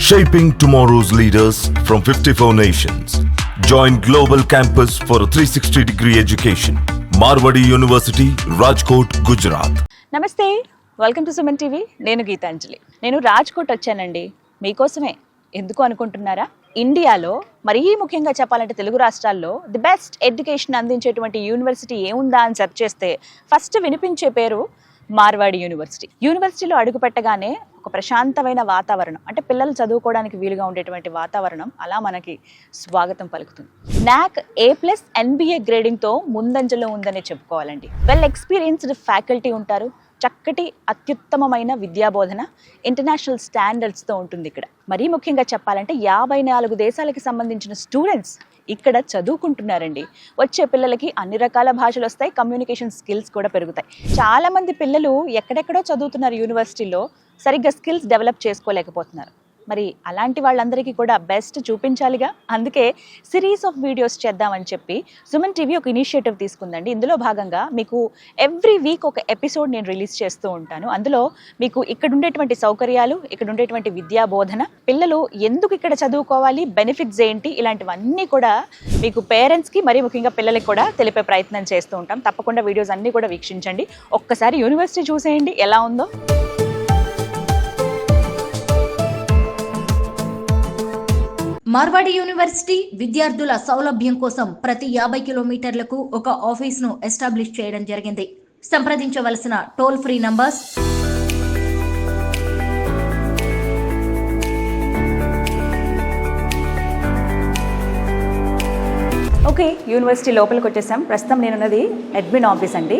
Shaping tomorrow's leaders from 54 nations. Join Global Campus for a 360-degree education. Marwadi University, Rajkot, Gujarat. నమస్తే, welcome to Suman TV. నేను గీతాంజలి. నేను రాజ్కోట్ వచ్చానండి మీకోసమే. ఎందుకు అనుకుంటున్నారా? ఇండియాలో మరీ ముఖ్యంగా చెప్పాలంటే తెలుగు రాష్ట్రాల్లో ది బెస్ట్ ఎడ్యుకేషన్ అందించేటువంటి యూనివర్సిటీ ఏముందా అని సెర్చ్ చేస్తే ఫస్ట్ వినిపించే పేరు మార్వాడి యూనివర్సిటీ. యూనివర్సిటీలో అడుగు పెట్టగానే ఒక ప్రశాంతమైన వాతావరణం, అంటే పిల్లలు చదువుకోవడానికి వీలుగా ఉండేటువంటి వాతావరణం అలా మనకి స్వాగతం పలుకుతుంది. నాక్ A+ NBA గ్రేడింగ్తో ముందంజలో ఉందనే చెప్పుకోవాలండి. వెల్ ఎక్స్పీరియన్స్డ్ ఫ్యాకల్టీ ఉంటారు, చక్కటి అత్యుత్తమమైన విద్యాబోధన, ఇంటర్నేషనల్ స్టాండర్డ్స్తో ఉంటుంది ఇక్కడ. మరీ ముఖ్యంగా చెప్పాలంటే 54 దేశాలకి సంబంధించిన స్టూడెంట్స్ ఇక్కడ చదువుకుంటున్నారండి. వచ్చే పిల్లలకి అన్ని రకాల భాషలు వస్తాయి, కమ్యూనికేషన్ స్కిల్స్ కూడా పెరుగుతాయి. చాలామంది పిల్లలు ఎక్కడెక్కడో చదువుతున్నారు యూనివర్సిటీలో, సరిగ్గా స్కిల్స్ డెవలప్ చేసుకోలేకపోతున్నారు. మరి అలాంటి వాళ్ళందరికీ కూడా బెస్ట్ చూపించాలిగా, అందుకే సిరీస్ ఆఫ్ వీడియోస్ చేద్దామని చెప్పి సుమన్ టీవీ ఒక ఇనిషియేటివ్ తీసుకుందండి. ఇందులో భాగంగా మీకు ఎవ్రీ వీక్ ఒక ఎపిసోడ్ నేను రిలీజ్ చేస్తూ ఉంటాను. అందులో మీకు ఇక్కడ ఉండేటువంటి సౌకర్యాలు, ఇక్కడ ఉండేటువంటి విద్యా బోధన, పిల్లలు ఎందుకు ఇక్కడ చదువుకోవాలి, బెనిఫిట్స్ ఏంటి, ఇలాంటివన్నీ కూడా మీకు పేరెంట్స్కి మరీ ముఖ్యంగా పిల్లలకి కూడా తెలిపే ప్రయత్నం చేస్తూ ఉంటాం. తప్పకుండా వీడియోస్ అన్నీ కూడా వీక్షించండి. ఒక్కసారి యూనివర్సిటీ చూసేయండి ఎలా ఉందో. మార్వాడి యూనివర్సిటీ విద్యార్థుల సౌలభ్యం కోసం ప్రతి 50 కిలోమీటర్లకు ఒక ఆఫీస్ను ఎస్టాబ్లిష్ చేయడం జరిగింది. సంప్రదించవలసిన toll free numbers okay, university లోపలికి వచ్చేసాం. ప్రస్తుతం నేనున్నది అడ్మిన్ ఆఫీస్ అండి.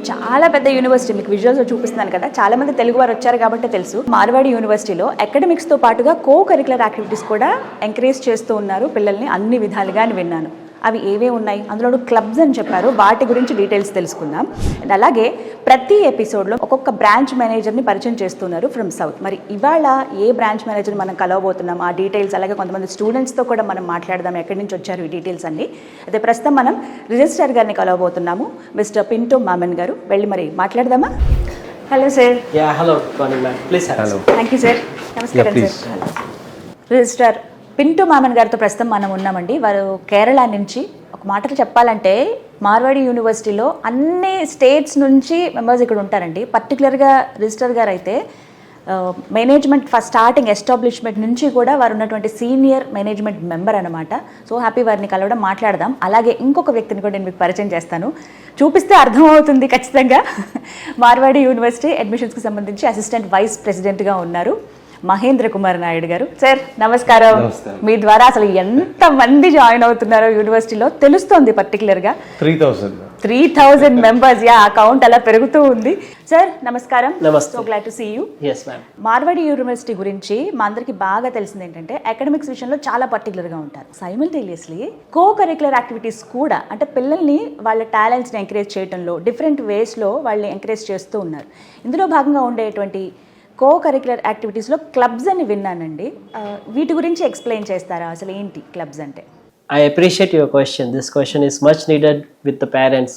చాలా పెద్ద యూనివర్సిటీ, మీకు విజువల్స్ చూపిస్తున్నాను కదా. చాలా మంది తెలుగు వారు వచ్చారు కాబట్టి తెలుసు. మార్వాడి యూనివర్సిటీలో అకాడమిక్స్తో పాటుగా కో కరికులర్ యాక్టివిటీస్ కూడా ఎంకరేజ్ చేస్తూ ఉన్నారు పిల్లల్ని అన్ని విధాలుగా అని విన్నాను. అవి ఏవే ఉన్నాయి, అందులో క్లబ్స్ అని చెప్పారు, వాటి గురించి డీటెయిల్స్ తెలుసుకుందాం. అండ్ అలాగే ప్రతి ఎపిసోడ్లో ఒక్కొక్క బ్రాంచ్ మేనేజర్ని పరిచయం చేస్తున్నారు ఫ్రమ్ సౌత్. మరి ఇవాళ ఏ బ్రాంచ్ మేనేజర్ని మనం కలవబోతున్నాం, ఆ డీటెయిల్స్, అలాగే కొంతమంది స్టూడెంట్స్తో కూడా మనం మాట్లాడదాం, ఎక్కడి నుంచి వచ్చారు ఈ డీటెయిల్స్ అన్ని. అయితే ప్రస్తుతం మనం రిజిస్ట్రార్ గారిని కలవబోతున్నాము, మిస్టర్ పింటో మామన్ గారు. వెళ్ళి మరి మాట్లాడదామా? Hello sir. Hello please. Thank you sir. నమస్కారం సార్. రిజిస్ట్రార్ పింటో మామన్ గారితో ప్రస్తుతం మనం ఉన్నామండి. వారు కేరళ నుంచి. ఒక మాటలు చెప్పాలంటే మార్వాడి యూనివర్సిటీలో అన్ని స్టేట్స్ నుంచి మెంబర్స్ ఇక్కడ ఉంటారండి. పర్టికులర్గా రిజిస్టర్ గారు అయితే మేనేజ్మెంట్ ఫస్ట్ స్టార్టింగ్ ఎస్టాబ్లిష్మెంట్ నుంచి కూడా వారు ఉన్నటువంటి సీనియర్ మేనేజ్మెంట్ మెంబర్ అనమాట. సో హ్యాపీ వారిని కలవడం, మాట్లాడదాం. అలాగే ఇంకొక వ్యక్తిని కూడా నేను మీకు పరిచయం చేస్తాను, చూపిస్తే అర్థమవుతుంది ఖచ్చితంగా. మార్వాడి యూనివర్సిటీ అడ్మిషన్స్కి సంబంధించి అసిస్టెంట్ వైస్ ప్రెసిడెంట్గా ఉన్నారు మహేంద్ర కుమార్ నాయుడు గారు. సార్ నమస్కారం. మీ ద్వారా అసలు ఎంత మంది జాయిన్ అవుతున్నారో యూనివర్సిటీలో తెలుస్తోంది. పర్టికులర్గా 3,000 మెంబర్స్. ఆ అకౌంట్ అలా పెరుగుతూ ఉంది. సార్ నమస్కారం. So glad to see you. Marwadi university గురించి మా అందరికి బాగా తెలిసింది ఏంటంటే అకాడమిక్స్ విషయంలో చాలా పర్టికులర్గా ఉంటారు. సైమల్టేనియస్లీ కో కరికులర్ యాక్టివిటీస్ కూడా, అంటే పిల్లల్ని వాళ్ళ టాలెంట్స్ని ఎంకరేజ్ చేయడంలో డిఫరెంట్ వేస్లో వాళ్ళని ఎంకరేజ్ చేస్తూ ఉన్నారు. ఇందులో భాగంగా ఉండేటువంటి కో కరికులర్ యాక్టివిటీస్లో క్లబ్స్ అని విన్నానండి. వీటి గురించి ఎక్స్ప్లెయిన్ చేస్తారా, అసలు ఏంటి క్లబ్స్ అంటే? I appreciate your question. This question is much needed with the parents.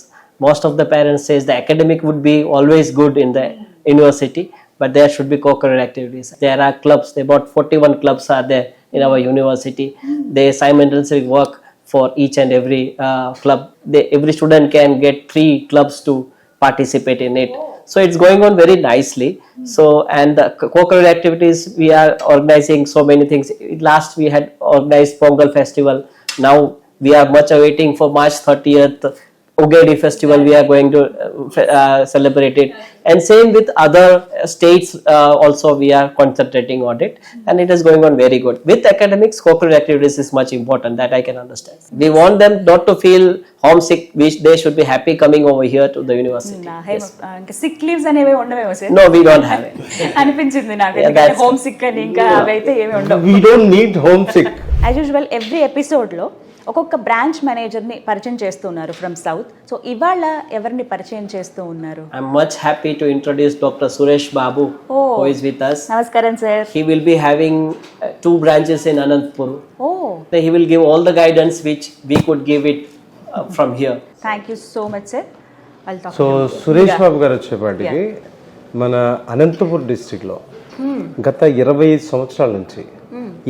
Most of the parents says the academic would be always good in the university, but there should be co-curricular activities. There are clubs. About 41 clubs are there in our university. They simultaneously work for each and every club. Every student can get 3 clubs to participate in it. So it's going on very nicely. So, and the co-curricular activities, we are organizing so many things. Last we had organized Pongal festival. Now we are much awaiting for March 30th Ugadi festival. We are going to celebrate it, and same with other states also we are concentrating on it, and it is going on very good. With academics, co-curricular activities is much important, that I can understand. We want them not to feel homesick, which they should be happy coming over here to the university. Yes. Sick leaves అనేవి ఉండవేమో sir? No, we don't have it. అనిపించింది నాకు, home sick అని ఇంకా అవైతే ఏమి ఉండవు. We don't need homesick. As usual every ఎపిసోడ్లో ఒక్కొక్క బ్రాంచ్ మేనేజర్ని పరిచయం చేస్తున్నారు ఫ్రమ్ సౌత్. సో ఇవాళ ఎవరిని పరిచయం చేస్తూ ఉన్నారు? I'm much happy to introduce Dr. Suresh Babu, who is with us. నమస్కారం sir. He will be having 2 branches in Anantapur. So he will give all the guidance which we could give it from here. Thank you so much sir. So Suresh Babu garu వచ్చేపాటికి మన అనంతపూర్ డిస్ట్రిక్ట్లో గత 25 సంవత్సరాల నుంచి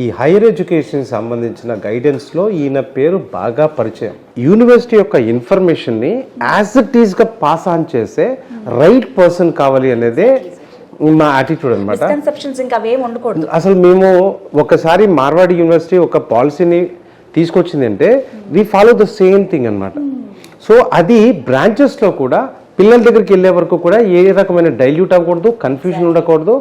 ఈ higher education సంబంధించిన guidance లో ఈయన పేరు బాగా పరిచయం. యూనివర్సిటీ యొక్క ఇన్ఫర్మేషన్ ని యాజ్ ఇట్ ఈస్ గా పాస్ ఆన్ చేసే రైట్ పర్సన్ కావాలి అనేదే మా యాటిట్యూడ్ అనమాట. మిస్కన్సెప్షన్స్ ఇంకా అవేం ఉండకూడదు. అసలు మేము ఒకసారి మార్వాడి యూనివర్సిటీ ఒక పాలసీని తీసుకొచ్చిందంటే we follow the same thing అనమాట. సో అది బ్రాంచెస్ లో కూడా పిల్లల దగ్గరికి వెళ్ళే వరకు కూడా ఏ రకమైన డైల్యూట్ అవ్వకూడదు, కన్ఫ్యూజన్ ఉండకూడదు.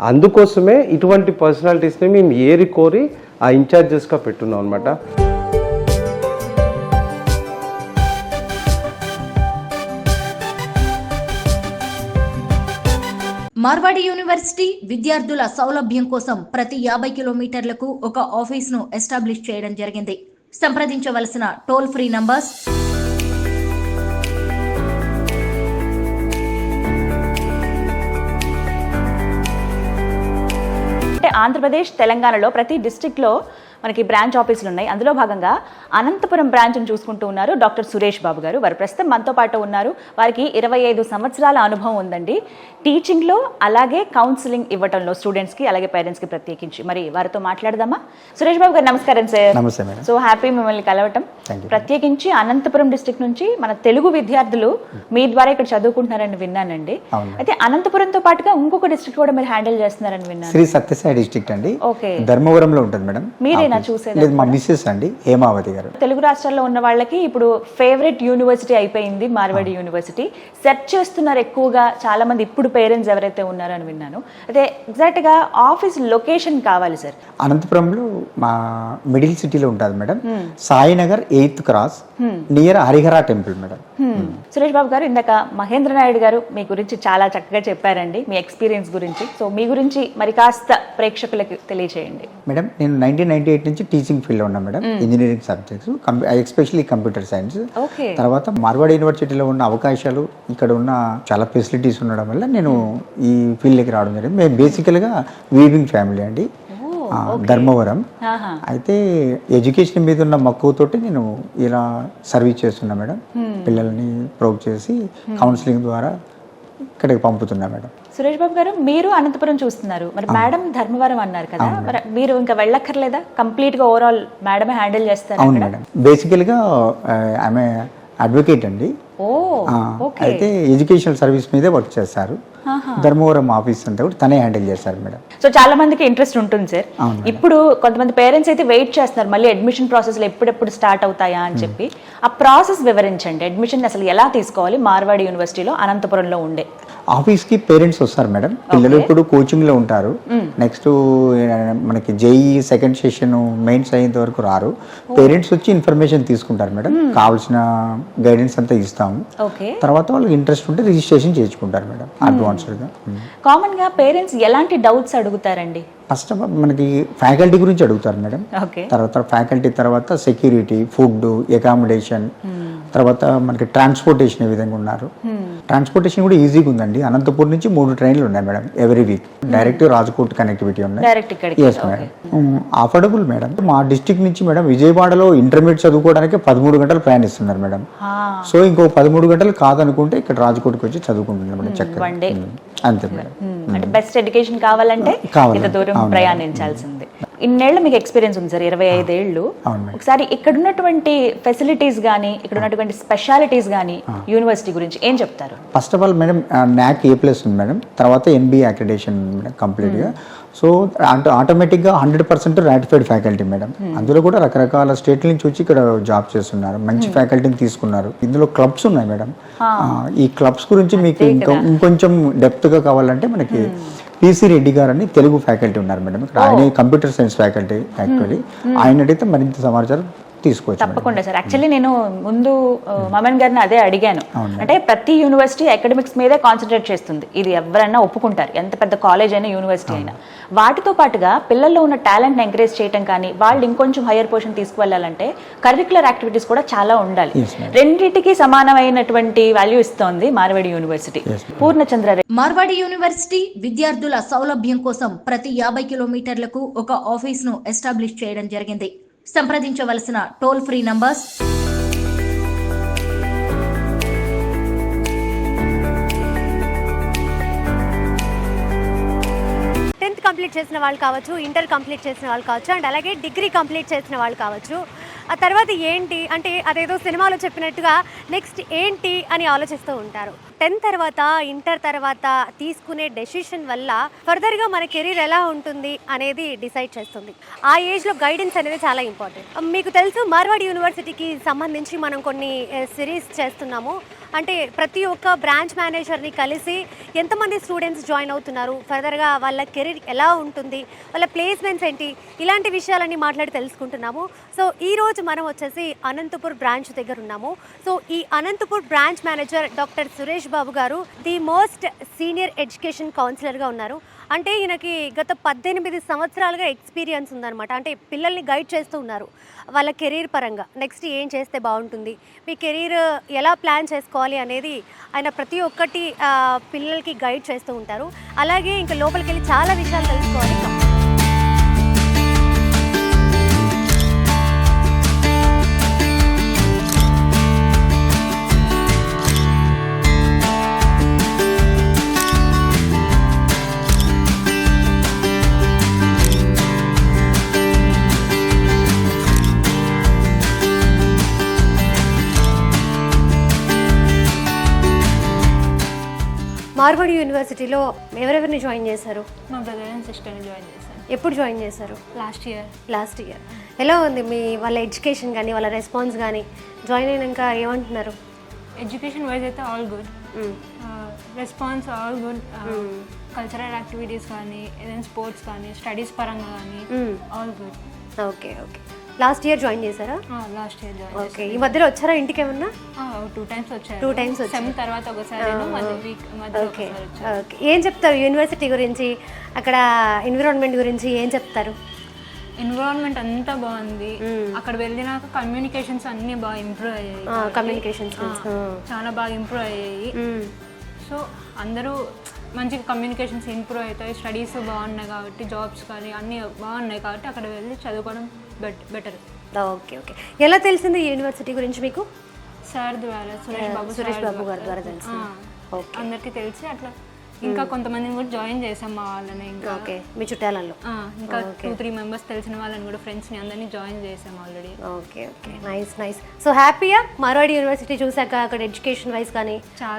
అందుకోసమే ఇటువంటి పర్సనాలిటీస్ని మేము ఏరి కోరి ఆ ఇన్ఛార్జెస్గా పెట్టున్నాం అనమాట. మార్వాడి యూనివర్సిటీ విద్యార్థుల సౌలభ్యం కోసం ప్రతి 50 కిలోమీటర్లకు ఒక ఆఫీస్ను ఎస్టాబ్లిష్ చేయడం జరిగింది. సంప్రదించవలసిన టోల్ ఫ్రీ నంబర్స్ అంటే ఆంధ్రప్రదేశ్, తెలంగాణలో ప్రతి డిస్ట్రిక్ట్లో మనకి బ్రాంచ్ ఆఫీసులు ఉన్నాయి. అందులో భాగంగా అనంతపురం బ్రాంచ్ను చూసుకుంటూ ఉన్నారు డాక్టర్ సురేష్ బాబు గారు. వారు ప్రస్తుతం మనతో పాటు ఉన్నారు. వారికి 25 సంవత్సరాల అనుభవం ఉందండి టీచింగ్లో, అలాగే కౌన్సిలింగ్ ఇవ్వటంలో స్టూడెంట్స్కి, అలాగే పేరెంట్స్కి ప్రత్యేకించి. మరి వారితో మాట్లాడదామా? సురేష్ బాబు గారు నమస్కారం సార్. నమస్తే మేడం. సో హ్యాపీ మిమ్మల్ని కలవటం. ప్రత్యేకించి అనంతపురం డిస్ట్రిక్ట్ నుంచి మన తెలుగు విద్యార్థులు మీ ద్వారా ఇక్కడ చదువుకుంటున్నారని విన్నానండి. అయితే అనంతపురంతో పాటుగా ఇంకొక డిస్ట్రిక్ట్ కూడా మీరు హ్యాండిల్ చేస్తున్నారని విన్నాను. శ్రీ సత్యసాయి డిస్ట్రిక్ట్ అండి. ఓకే. ధర్మవరంలో ఉంటుంది మేడం. మీరేనా చూసేది? లేదు, మా మిస్సెస్ అండి, హేమావతి గారు. తెలుగు రాష్ట్రాల్లో ఉన్న వాళ్ళకి ఇప్పుడు ఫేవరెట్ యూనివర్సిటీ అయిపోయింది మార్వాడి యూనివర్సిటీ. సెర్చ్ చేస్తున్నారు ఎక్కువగా చాలా మంది ఇప్పుడు పేరెంట్స్ ఎవరైతే ఉన్నారో అని విన్నాను. అయితే ఎగ్జాక్ట్ గా ఆఫీస్ లొకేషన్ కావాలి సార్. అనంతపురంలో మా మిడిల్ సిటీలో ఉంటుంది madam. Sainagar 8th cross near Harihara temple madam. Suresh Babu garu, ఇందాక మహేంద్ర నాయుడు గారు మీ గురించి చాలా చక్కగా చెప్పారండి, మీ ఎక్స్పీరియన్స్ గురించి. సో మీ గురించి మరి కాస్త ప్రేక్షకులకు తెలియజేయండి. మేడం, నేను 1998 నుంచి టీచింగ్ ఫీల్డ్లో ఉన్నా madam. Engineering subjects, especially computer science. తర్వాత మార్వాడి యూనివర్సిటీలో ఉన్న అవకాశాలు, ఇక్కడ ఉన్న చాలా ఫెసిలిటీస్ ఉండడం వల్ల నేను ఈ ఫీల్డ్కి రావడం జరిగింది. మేము బేసికల్గా వీవింగ్ ఫ్యామిలీ అండి, ధర్మవరం. అయితే ఎడ్యుకేషన్ మీద ఉన్న మక్కువతోటి నేను ఇలా సర్వీస్ చేస్తున్నా మేడం. పిల్లల్ని ప్రోగ్ చేసి కౌన్సిలింగ్ ద్వారా ఇక్కడికి పంపుతున్నా మేడం. సురేష్ బాబు గారు, మీరు అనంతపురం చూస్తున్నారు, మరి మేడం ధర్మవరం అన్నారు కదా, మరి మీరు ఇంకా వెళ్ళక్కర్లేదా? కంప్లీట్ గా ఓవరాల్ మేడమే హ్యాండిల్ చేస్తారు? అవును మేడం. బేసికల్గా ఆమె అడ్వకేట్ అండి. అయితే ఎడ్యుకేషనల్ సర్వీస్ మీదే వర్క్ చేస్తారు. ధర్మవరం ఆఫీస్ అంతా కూడా తనే హ్యాండిల్ చేస్తారు మేడం. సో చాలా మందికి ఇంట్రెస్ట్ ఉంటుంది సార్. ఇప్పుడు కొంతమంది పేరెంట్స్ అయితే వెయిట్ చేస్తున్నారు మళ్ళీ అడ్మిషన్ ప్రాసెస్ లో ఎప్పుడెప్పుడు స్టార్ట్ అవుతాయా అని చెప్పి. ఆ ప్రాసెస్ వివరించండి. అడ్మిషన్ అసలు ఎలా తీసుకోవాలి మార్వాడి యూనివర్సిటీలో అనంతపురంలో ఉండే ఆఫీస్కి పేరెంట్స్ వస్తారు మేడం. పిల్లలు ఇప్పుడు కోచింగ్లో ఉంటారు. నెక్స్ట్ మనకి జేఈ సెకండ్ సెషన్ మెయిన్స్ అయ్యేంత వరకు రారు. పేరెంట్స్ వచ్చి ఇన్ఫర్మేషన్ తీసుకుంటారు మేడం. కావాల్సిన గైడెన్స్ అంతా ఇస్తాము. తర్వాత వాళ్ళకి ఇంట్రెస్ట్ ఉంటే రిజిస్ట్రేషన్ చేసుకుంటారు మేడం అడ్వాన్స్డ్గా. కామన్ గా పేరెంట్స్ ఎలాంటి డౌట్స్ అడుగుతారండి? ఫస్ట్ ఆఫ్ ఆల్ మనకి ఫ్యాకల్టీ గురించి అడుగుతారు మేడం. తర్వాత ఫ్యాకల్టీ, తర్వాత సెక్యూరిటీ, ఫుడ్, అకామిడేషన్, తర్వాత మనకి ట్రాన్స్పోర్టేషన్ ఏ విధంగా ఉన్నారు. ట్రాన్స్పోర్టేషన్ కూడా ఈజీగా ఉందండి. అనంతపూర్ నుంచి 3 ట్రైన్లు ఉన్నాయి madam every week. Direct Rajkot connectivity ఉన్నాయి. Yes madam. Affordable madam. మా డిస్ట్రిక్ట్ నుంచి మేడం విజయవాడలో ఇంటర్మీడియట్ చదువుకోవడానికి 13 గంటలు ప్రయాణిస్తున్నారు మేడం. సో ఇంకో 13 గంటలు కాదనుకుంటే ఇక్కడ రాజ్కోట్కి వచ్చి చదువుకుంటున్నారు మేడం. చక్కగా అంతే మేడం. అంటే బెస్ట్ ఎడ్యుకేషన్ కావాలంటే ఇంత దూరం ప్రయాణించాల్సిందే. ఇన్నేళ్లు మీకు ఎక్స్పీరియన్స్ ఉంది సార్, 25 ఏళ్ళు. ఒకసారి ఇక్కడ ఉన్నటువంటి ఫెసిలిటీస్ కానీ, ఇక్కడ ఉన్నటువంటి స్పెషాలిటీస్ కానీ యూనివర్సిటీ గురించి ఏం చెప్తారు? First of all madam NAC A+ ఉంది మేడం. తర్వాత NBA అక్రిడేషన్ కంప్లీట్గా. సో ఆటోమేటిక్గా 100% రాటిఫైడ్ ఫ్యాకల్టీ మేడం. అందులో కూడా రకరకాల స్టేట్ల నుంచి వచ్చి ఇక్కడ జాబ్ చేస్తున్నారు. మంచి ఫ్యాకల్టీని తీసుకున్నారు. ఇందులో క్లబ్స్ ఉన్నాయి మేడం. ఈ క్లబ్స్ గురించి మీకు ఇంకొంచెం డెప్త్గా కావాలంటే మనకి PC రెడ్డి గారు అని తెలుగు ఫ్యాకల్టీ ఉన్నారు మేడం. ఆయన కంప్యూటర్ సైన్స్ ఫ్యాకల్టీ యాక్చువల్లీ. ఆయన అడిగితే మరింత సమాచారం తీసుకోవచ్చు. తప్పకుండా సార్. యాక్చువల్లీ నేను ముందు మమన్ గారిని అదే అడిగాను. అంటే ప్రతి యూనివర్సిటీ అకాడమిక్స్ మీదే కాన్సన్ట్రేట్ చేస్తుంది, ఇది ఎవరైనా ఒప్పుకుంటారు, ఎంత పెద్ద కాలేజ్ అయినా యూనివర్సిటీ అయినా. వాటితో పాటుగా పిల్లల్లో ఉన్న టాలెంట్ని ఎంకరేజ్ చేయడం కానీ, వాళ్ళు ఇంకొంచెం హైయర్ పొజిషన్ తీసుకువెళ్ళాలంటే కరిక్యులర్ యాక్టివిటీస్ కూడా చాలా ఉండాలి. రెండింటికి సమానమైనటువంటి వాల్యూ ఇస్తోంది మార్వాడి యూనివర్సిటీ. పూర్ణచంద్ర మార్వాడి యూనివర్సిటీ విద్యార్థుల సౌలభ్యం కోసం ప్రతి 50 కిలోమీటర్లకు ఒక ఆఫీస్ను ఎస్టాబ్లిష్ చేయడం జరిగింది. సంప్రదించవలసిన toll free numbers 10th complete చేసిన వాళ్ళు కావచ్చు, ఇంటర్ కంప్లీట్ చేసిన వాళ్ళు కావచ్చు, అండ్ అలాగే డిగ్రీ కంప్లీట్ చేసిన వాళ్ళు కావచ్చు. ఆ తర్వాత ఏంటి అంటే అదేదో సినిమాలో చెప్పినట్టుగా నెక్స్ట్ ఏంటి అని ఆలోచిస్తూ ఉంటారు. 10th తర్వాత ఇంటర్ తర్వాత తీసుకునే డెసిషన్ వల్ల ఫర్దర్గా మన కెరీర్ ఎలా ఉంటుంది అనేది డిసైడ్ చేస్తుంది. ఆ ఏజ్లో గైడెన్స్ అనేది చాలా ఇంపార్టెంట్. మీకు తెలుసు మార్వాడి యూనివర్సిటీకి సంబంధించి మనం కొన్ని సిరీస్ చేస్తున్నాము. అంటే ప్రతి ఒక్క బ్రాంచ్ మేనేజర్ని కలిసి ఎంతమంది స్టూడెంట్స్ జాయిన్ అవుతున్నారు, ఫర్దర్గా వాళ్ళ కెరీర్ ఎలా ఉంటుంది, వాళ్ళ ప్లేస్మెంట్స్ ఏంటి, ఇలాంటి విషయాలన్నీ మాట్లాడి తెలుసుకుంటున్నాము. సో ఈరోజు మనం వచ్చేసి అనంతపూర్ బ్రాంచ్ దగ్గర ఉన్నాము. సో ఈ Anantapur branch manager doctor Suresh Babu garu the most senior education కౌన్సిలర్గా ఉన్నారు. అంటే ఈయనకి గత 18 సంవత్సరాలుగా ఎక్స్పీరియన్స్ ఉందన్నమాట. అంటే పిల్లల్ని గైడ్ చేస్తూ ఉన్నారు వాళ్ళ కెరీర్ పరంగా. నెక్స్ట్ ఏం చేస్తే బాగుంటుంది, మీ కెరీర్ ఎలా ప్లాన్ చేసుకోవాలి అనేది ఆయన ప్రతి ఒక్కటి పిల్లలకి గైడ్ చేస్తూ ఉంటారు. అలాగే ఇంకా లోపలికి వెళ్ళి చాలా విషయాలు తెలుసుకోవాలి. మార్వాడి యూనివర్సిటీలో ఎవరెవరిని జాయిన్ చేశారు? మా బ్రదర్ అండ్ సిస్టర్ని జాయిన్ చేశాను. ఎప్పుడు జాయిన్ చేశారు? Last year. ఎలా ఉంది మీ వాళ్ళ ఎడ్యుకేషన్ కానీ వాళ్ళ రెస్పాన్స్ కానీ? జాయిన్ అయినాక ఏమంటున్నారు? ఎడ్యుకేషన్ వైజ్ అయితే all good, response all good. Cultural activities కానీ ఏదైనా స్పోర్ట్స్ కానీ స్టడీస్ పరంగా కానీ all good. Okay okay. Last year join చేశారా? Last year join. ఓకే. ఈ మధ్యలో వచ్చారా ఇంటికి ఏమన్నా? 2 times వచ్చారు. 2 times వచ్చారు. సెమ్ తర్వాత ఒకసారి ఓకే ఓకే. ఏం చెప్తారు యూనివర్సిటీ గురించి, అక్కడ ఎన్విరాన్మెంట్ గురించి ఏం చెప్తారు? ఎన్విరాన్మెంట్ అంతా బాగుంది. అక్కడ వెళ్ళినాక కమ్యూనికేషన్స్ అన్నీ బాగా ఇంప్రూవ్ అయ్యాయి. కమ్యూనికేషన్ చాలా బాగా ఇంప్రూవ్ అయ్యాయి. సో అందరూ మంచిగా కమ్యూనికేషన్స్ ఇంప్రూవ్ అవుతాయి. స్టడీస్ బాగున్నాయి కాబట్టి, జాబ్స్ కానీ అన్నీ బాగున్నాయి కాబట్టి అక్కడ వెళ్ళి చదువుకోవడం బెటర్. Okay okay. ఎలా తెలిసింది ఈ యూనివర్సిటీ గురించి మీకు? సార్ ద్వారా, సురేష్ బాబు గారి ద్వారా తెలిసింది. అందరికీ తెలిసి అట్లా ఇంకా కొంతమందిని కూడా జాయిన్ చేసాం మా వాళ్ళని. ఇంకా ఓకే, మీ చుట్టాలలో ఇంకా 2-3 మెంబర్స్ తెలిసిన వాళ్ళని కూడా, ఫ్రెండ్స్ని అందరినీ జాయిన్ చేసాం already. Okay okay. Nice. So హ్యాపీయా మార్వాడి యూనివర్సిటీ చూసాక? అక్కడ ఎడ్యుకేషన్ వైజ్ కానీ,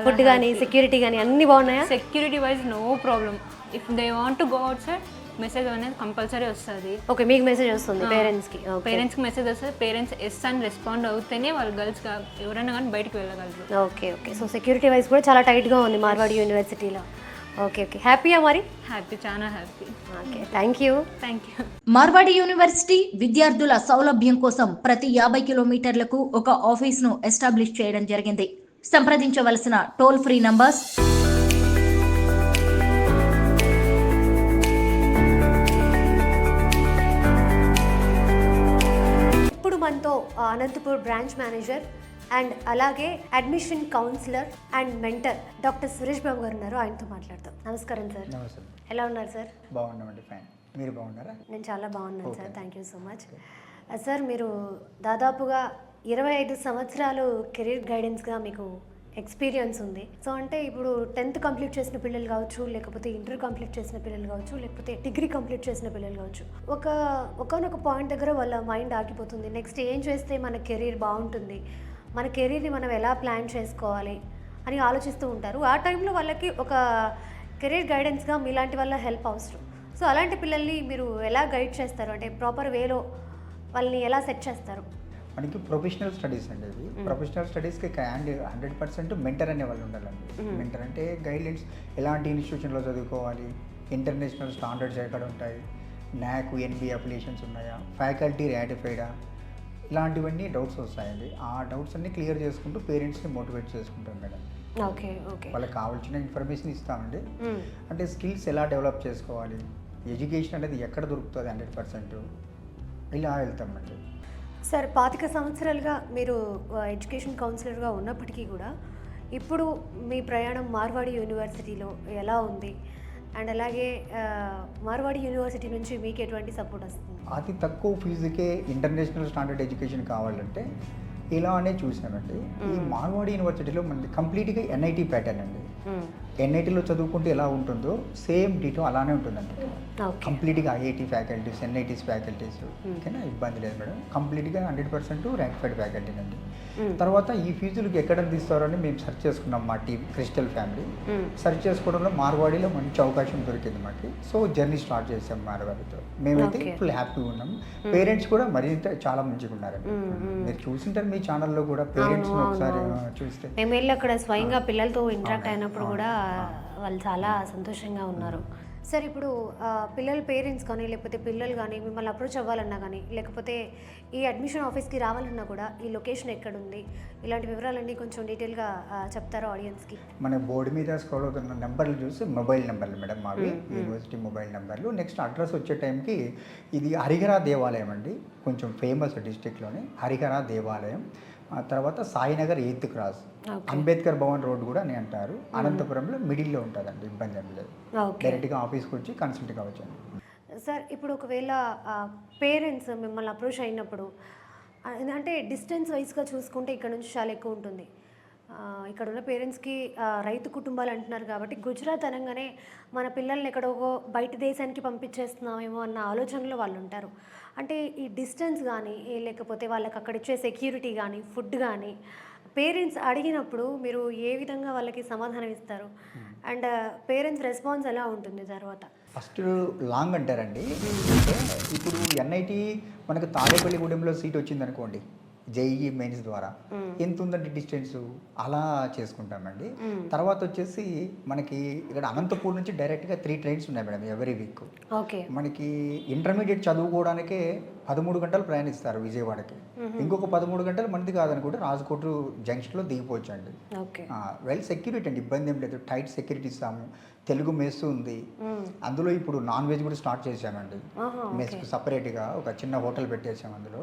ఫుడ్ కానీ, సెక్యూరిటీ కానీ అన్ని బాగున్నాయా? Security wise no problem. If they want to go outside message అనేది కంపల్సరీ వస్తుంది. ఓకే, మీకు మెసేజ్ వస్తుంది పేరెంట్స్కి? పేరెంట్స్కి మెసేజ్ వస్తుంది. పేరెంట్స్ ఎస్ అని రెస్పాండ్ అవుతేనే వాళ్ళు గర్ల్స్గా ఎవరైనా కానీ బయటకు వెళ్ళగలరు. Okay okay. So security wise కూడా చాలా టైట్గా ఉంది మార్వాడి యూనివర్సిటీలో. Okay okay. హ్యాపీయా మరి? హ్యాపీ, చాలా happy. Okay, thank you. Marwadi university విద్యార్థుల సౌలభ్యం కోసం ప్రతి 50 కిలోమీటర్లకు ఒక ఆఫీస్ను ఎస్టాబ్లిష్ చేయడం జరిగింది. సంప్రదించవలసిన టోల్ ఫ్రీ నంబర్స్ ఇప్పుడు మనతో అనంతపూర్ బ్రాంచ్ మేనేజర్ అండ్ అలాగే admission counsellor and mentor doctor Suresh Babu garu ఉన్నారు. ఆయనతో మాట్లాడతాం. నమస్కారం సార్. నమస్తే. ఎలా ఉన్నారు సార్? బాగున్నామండి, ఫైన్. మీరు బాగున్నారా? నేను చాలా బాగున్నాను sir. Thank you so much. Sir, మీరు దాదాపుగా 25 సంవత్సరాలు కెరీర్ గైడెన్స్గా మీకు ఎక్స్పీరియన్స్ ఉంది. సో అంటే ఇప్పుడు 10th కంప్లీట్ చేసిన పిల్లలు కావచ్చు, లేకపోతే ఇంటర్ కంప్లీట్ చేసిన పిల్లలు కావచ్చు, లేకపోతే డిగ్రీ కంప్లీట్ చేసిన పిల్లలు కావచ్చు, ఒకనొక పాయింట్ దగ్గర వాళ్ళ మైండ్ ఆగిపోతుంది. నెక్స్ట్ ఏం చేస్తే మన కెరీర్ బాగుంటుంది, మన కెరీర్ని మనం ఎలా ప్లాన్ చేసుకోవాలి అని ఆలోచిస్తూ ఉంటారు. ఆ టైంలో వాళ్ళకి ఒక కెరీర్ గైడెన్స్గా మీలాంటి వాళ్ళ హెల్ప్ అవసరం. సో అలాంటి పిల్లల్ని మీరు ఎలా గైడ్ చేస్తారు? అంటే ప్రాపర్ వేలో వాళ్ళని ఎలా సెట్ చేస్తారు? మనకి ప్రొఫెషనల్ స్టడీస్ అండి. అది ప్రొఫెషనల్ స్టడీస్కి 100% మెంటర్ అనే వాళ్ళు ఉండాలండి. మెంటర్ అంటే గైడ్లైన్స్, ఎలాంటి ఇన్స్టిట్యూషన్లో చదువుకోవాలి, ఇంటర్నేషనల్ స్టాండర్డ్స్ ఎక్కడ ఉంటాయి, NAAC NB అప్లికేషన్స్ ఉన్నాయా, ఫ్యాకల్టీ రాటిఫైడా, ఇలాంటివన్నీ డౌట్స్ వస్తాయండి. ఆ డౌట్స్ అన్ని క్లియర్ చేసుకుంటూ పేరెంట్స్ని మోటివేట్ చేసుకుంటాం మేడం. Okay okay. వాళ్ళకి కావాల్సిన ఇన్ఫర్మేషన్ ఇస్తామండి. అంటే స్కిల్స్ ఎలా డెవలప్ చేసుకోవాలి, ఎడ్యుకేషన్ అనేది ఎక్కడ దొరుకుతుంది 100%, ఇలా వెళ్తామండి. సార్, 25 సంవత్సరాలుగా మీరు ఎడ్యుకేషన్ కౌన్సిలర్గా ఉన్నప్పటికీ కూడా ఇప్పుడు మీ ప్రయాణం మార్వాడి యూనివర్సిటీలో ఎలా ఉంది? అండ్ అలాగే మార్వాడి యూనివర్సిటీ నుంచి మీకు ఎటువంటి సపోర్ట్ వస్తుంది? అతి తక్కువ ఫీజుకే ఇంటర్నేషనల్ స్టాండర్డ్ ఎడ్యుకేషన్ కావాలంటే ఇలా అనే చూసామండి. ఈ మార్వాడి యూనివర్సిటీలో మనది కంప్లీట్గా NIT ప్యాటర్న్ అండి. ఎన్ఐటీలో చదువుకుంటే ఎలా ఉంటుందో సేమ్ డీటో అలానే ఉంటుందండి. ఓకే. కంప్లీట్గా ఐఐటి ఫ్యాకల్టీస్, ఎన్ఐటీస్ ఫ్యాకల్టీస్, ఓకేనా, ఇబ్బంది లేదు మేడం. కంప్లీట్గా 100% ర్యాంక్ఫైడ్ ఫ్యాకల్టీనండి. తర్వాత ఈ ఫీజులకి ఎక్కడ తీస్తారని మేము సెర్చ్ చేసుకున్నాం, మా టీం క్రిస్టల్ ఫ్యామిలీ సెర్చ్ చేసుకోవడంలో మార్వాడిలో మంచి అవకాశం దొరికింది మాకు. సో జర్నీ స్టార్ట్ చేసాం మార్వాడితో. మేమైతే ఫుల్ హ్యాపీగా ఉన్నాం. పేరెంట్స్ కూడా మరింత చాలా మంచిగా ఉన్నారండి. మీరు చూసింటారు మీ ఛానల్లో కూడా పేరెంట్స్ ఒకసారి చూస్తే. మేము వెళ్ళి అక్కడ స్వయంగా పిల్లలతో ఇంటరాక్ట్ అయినప్పుడు కూడా వాళ్ళు చాలా సంతోషంగా ఉన్నారు. సార్, ఇప్పుడు పిల్లల పేరెంట్స్ కానీ లేకపోతే పిల్లలు కానీ మిమ్మల్ని అప్రోచ్ అవ్వాలన్నా కానీ లేకపోతే ఈ అడ్మిషన్ ఆఫీస్కి రావాలన్నా కూడా ఈ లొకేషన్ ఎక్కడుంది, ఇలాంటి వివరాలన్నీ కొంచెం డీటెయిల్గా చెప్తారా ఆడియన్స్కి? మన బోర్డు మీద స్క్రోల్ అవుతున్న నెంబర్లు చూసి మొబైల్ నెంబర్లు మేడం మావి, యూనివర్సిటీ మొబైల్ నెంబర్లు. నెక్స్ట్ అడ్రస్ వచ్చే టైంకి ఇది హరిహర దేవాలయం అండి, కొంచెం ఫేమస్ డిస్టిక్లోనే హరిహర దేవాలయం. తర్వాత Sainagar 8th cross, Ambedkar Bhavan road కూడా అని అంటారు. అనంతపురంలో మిడిల్లో ఉంటుందండి, ఇబ్బంది ఏం లేదు. డైరెక్ట్గా ఆఫీస్కి వచ్చి కన్సల్ట్ కావచ్చు. సార్, ఇప్పుడు ఒకవేళ పేరెంట్స్ మిమ్మల్ని అప్రోచ్ అయినప్పుడు అంటే డిస్టెన్స్ వైజ్గా చూసుకుంటే ఇక్కడ నుంచి చాలా ఎక్కువ ఉంటుంది. ఇక్కడ ఉన్న పేరెంట్స్కి రైతు కుటుంబాలు అంటున్నారు కాబట్టి గుజరాత్ అనగానే మన పిల్లల్ని ఎక్కడో బయట దేశానికి పంపించేస్తున్నామేమో అన్న ఆలోచనలో వాళ్ళు ఉంటారు. అంటే ఈ డిస్టెన్స్ కానీ లేకపోతే వాళ్ళకి అక్కడ ఇచ్చే సెక్యూరిటీ కానీ ఫుడ్ కానీ పేరెంట్స్ అడిగినప్పుడు మీరు ఏ విధంగా వాళ్ళకి సమాధానం ఇస్తారు? అండ్ పేరెంట్స్ రెస్పాన్స్ ఎలా ఉంటుంది తర్వాత? ఫస్ట్ లాంగ్ అంటారండి. ఇప్పుడు ఎన్ఐటి మనకు తాడేపల్లిగూడెంలో సీట్ వచ్చింది అనుకోండి, జేఈఈ మెయిన్స్ ద్వారా ఎంత ఉందంటే డిస్టెన్స్ అలా చేసుకుంటామండి. తర్వాత వచ్చేసి మనకి ఇక్కడ అనంతపూర్ నుంచి డైరెక్ట్గా 3 ట్రైన్స్ ఉన్నాయి మేడం ఎవ్రీ వీక్. ఓకే. మనకి ఇంటర్మీడియట్ చదువుకోవడానికే 13 గంటలు ప్రయాణిస్తారు విజయవాడకి. ఇంకొక 13 గంటలు మనది కాదనుకుంటే రాజకోట జంక్షన్లో దిగిపోవచ్చు అండి. వెల్ సెక్యూరిటీ అండి, ఇబ్బంది ఏం లేదు. టైట్ సెక్యూరిటీ ఇస్తాము. తెలుగు మెస్ ఉంది, అందులో ఇప్పుడు నాన్ వెజ్ కూడా స్టార్ట్ చేసామండి. మెస్కి సపరేట్గా ఒక చిన్న హోటల్ పెట్టేసాము. అందులో